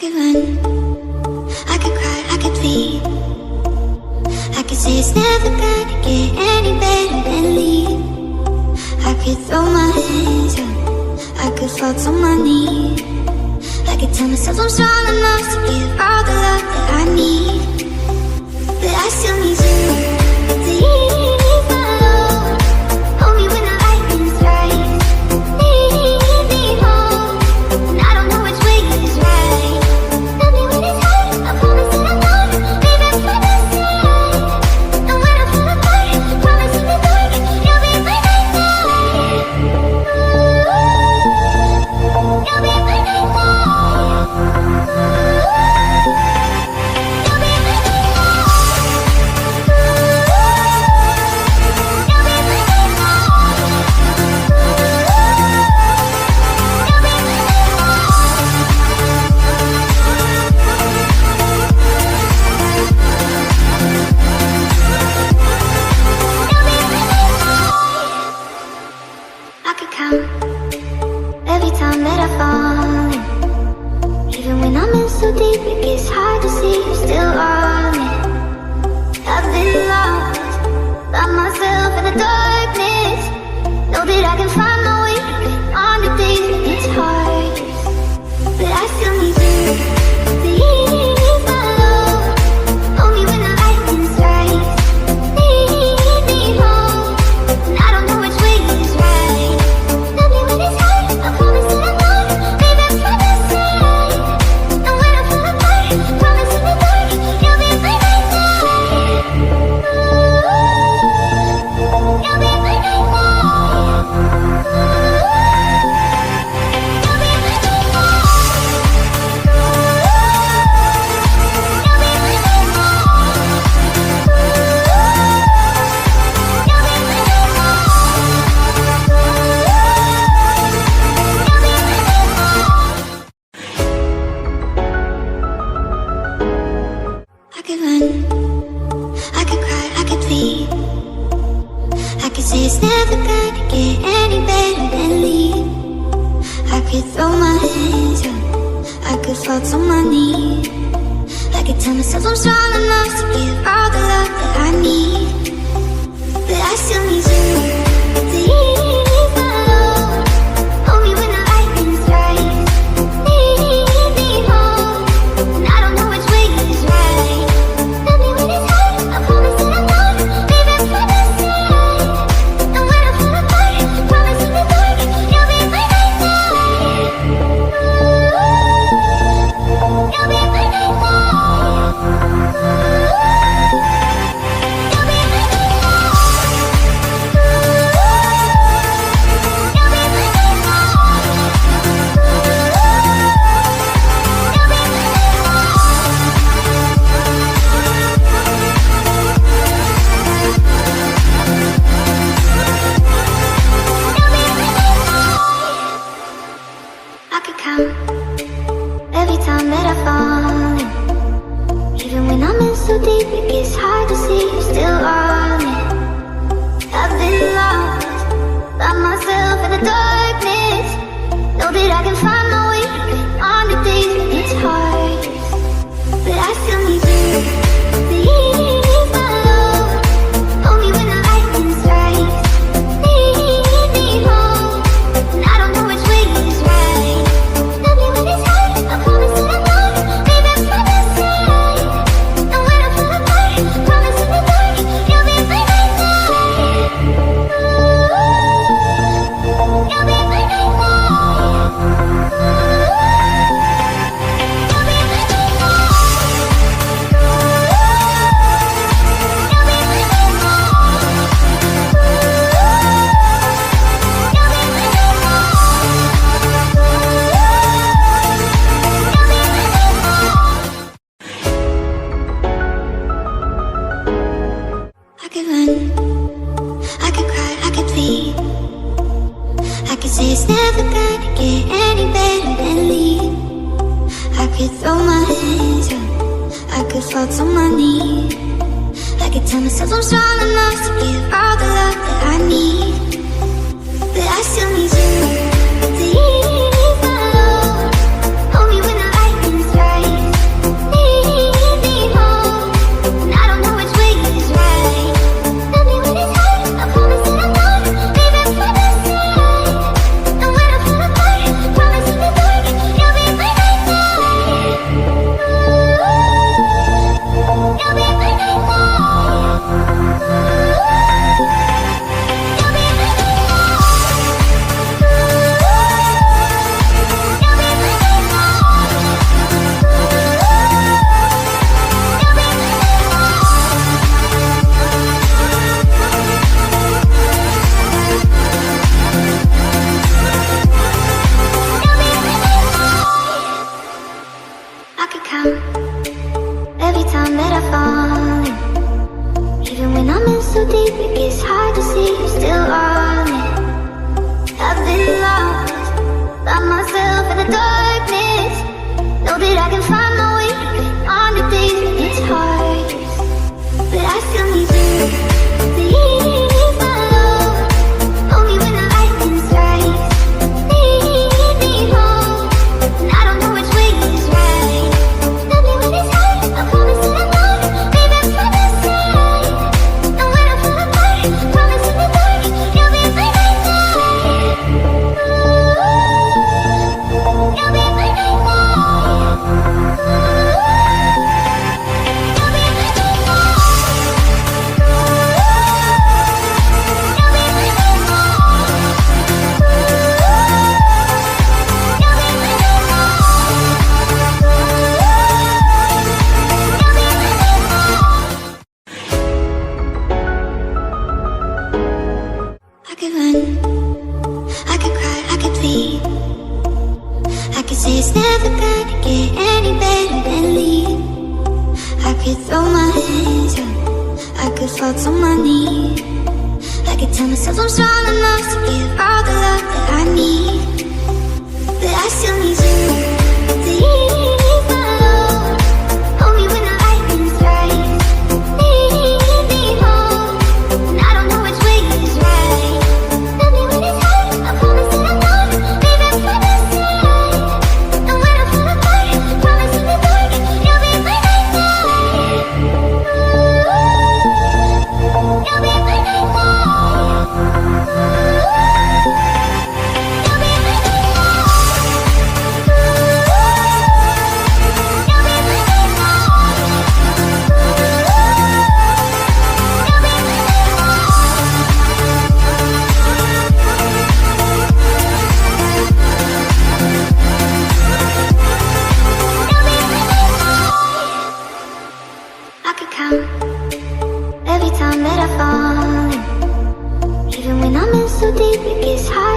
could run, I could cry, I could plead. I could say it's never gonna get any better than leave. I could throw my hands up, I could fall to my knees. I could tell myself I'm strong enough to give all the love that I need. But I still need you to ease my load. Hold me when the lightning strikes. Lead me home, and I don't know which way is right. Tell me when it's hard, I promise that I'm not leaving by my side. And when I fall apart, promise in the dark, you'll be my nightlight. You'll be my nightlight. I could count every time that I fall in. Even when I'm in so deep, it gets hard to see you're still on it. I've been lost by myself in the darkness. Know that I can find my way on the days when it's hardest. But I still need you to ease my load. Hold me when the lightning strikes. Lead me home, and I don't know which way is right. Tell me when it's hard, I promise that I'm not leaving by my side. And when I fall apart, promise in the dark, you'll be my nightlight. You'll be my nightlight. I could run, I could cry, I could plead. I could say it's never gonna get any better than leave. I could throw my hands up, I could fall to my knees. I could tell myself I'm strong enough to give all the love that I need. But I still need you to ease my load. Hold me when the lightning strikes. Lead me home, and I don't know which way is right. Tell me when it's hard, I promise that I'm not leaving by my side. And when I fall apart, promise in the dark, you'll be my nightlight. You'll be my nightlight. I could count every time that I fall in. Even when I'm in so deep, it gets hard to see you're still on it. I've been lost by myself in the darkness. Know that I can find my way on the days when it's hardest. But I still need you to ease my load. Hold me when the lightning strikes. Lead me home, and I don't know which way is right. Tell me when it's hard, I promise that I'm not leaving by my side. And when I fall apart, promise in the dark, you'll be my nightlight. You'll be my I could run, I could cry, I could plead. I could say it's never gonna get any better than leave. I could throw my hands up, I could fall to my knees. I could tell myself I'm strong enough to give all the love that I need. But I still need you to ease my load. Hold me when the lightning strikes. thoughts on my knee. I could tell myself I'm strong enough to give all the love that I need, but I still need you to ease my load. Hold me when the lightning strikes. Lead me home, and I don't know which way is right. Tell me when it's hard, I promise that I'm not leaving by my side. And when I fall apart, promise in the dark, you'll be my nightlight. You'll be my nightlight. You'll be my I could count every time that I fall, even when I'm in so deep it gets hard.